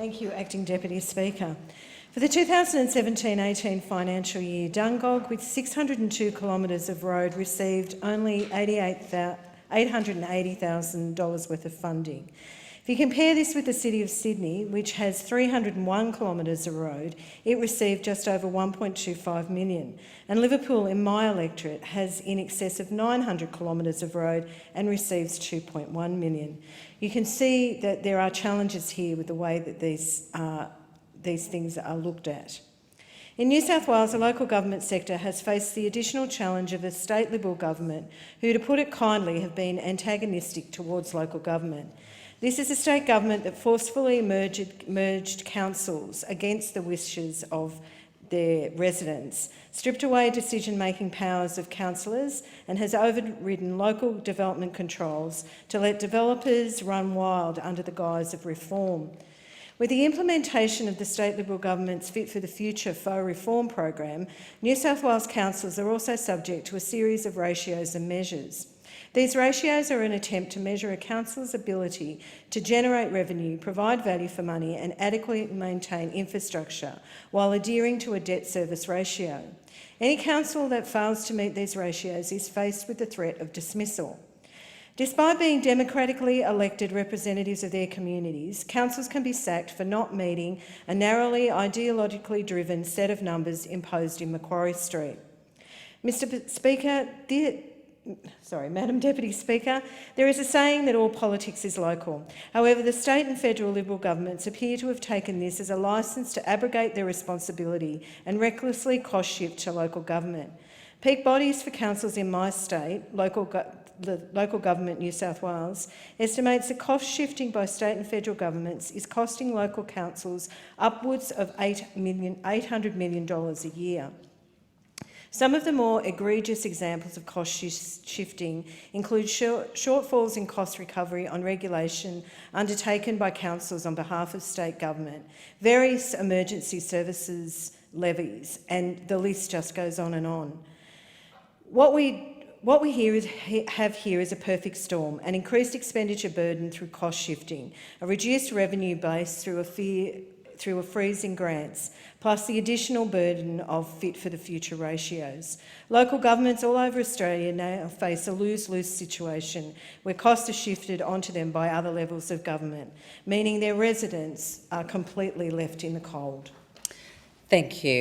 Thank you, Acting Deputy Speaker. For the 2017-18 financial year, Dungog, with 602 kilometres of road, received only $880,000 worth of funding. If you compare this with the City of Sydney, which has 301 kilometres of road, it received just over $1.25 million. And Liverpool, in my electorate, has in excess of 900 kilometres of road and receives $2.1 million. You can see that there are challenges here with the way that these things are looked at. In New South Wales, the local government sector has faced the additional challenge of a state Liberal government who, to put it kindly, have been antagonistic towards local government. This is a state government that forcefully merged councils against the wishes of their residents, stripped away decision-making powers of councillors and has overridden local development controls to let developers run wild under the guise of reform. With the implementation of the state Liberal government's Fit for the Future faux reform program, New South Wales councils are also subject to a series of ratios and measures. These ratios are an attempt to measure a council's ability to generate revenue, provide value for money and adequately maintain infrastructure while adhering to a debt service ratio. Any council that fails to meet these ratios is faced with the threat of dismissal. Despite being democratically elected representatives of their communities, councils can be sacked for not meeting a narrowly ideologically driven set of numbers imposed in Macquarie Street. Madam Deputy Speaker, there is a saying that all politics is local. However, the state and federal Liberal governments appear to have taken this as a licence to abrogate their responsibility and recklessly cost shift to local government. Peak bodies for councils in my state, the Local Government New South Wales, estimates that cost shifting by state and federal governments is costing local councils upwards of $800 million a year. Some of the more egregious examples of cost shifting include shortfalls in cost recovery on regulation undertaken by councils on behalf of state government, various emergency services levies, and the list just goes on and on. What we have here is a perfect storm: an increased expenditure burden through cost shifting, a reduced revenue base through a freeze in grants, plus the additional burden of Fit for the Future ratios. Local governments all over Australia now face a lose-lose situation where costs are shifted onto them by other levels of government, meaning their residents are completely left in the cold. Thank you.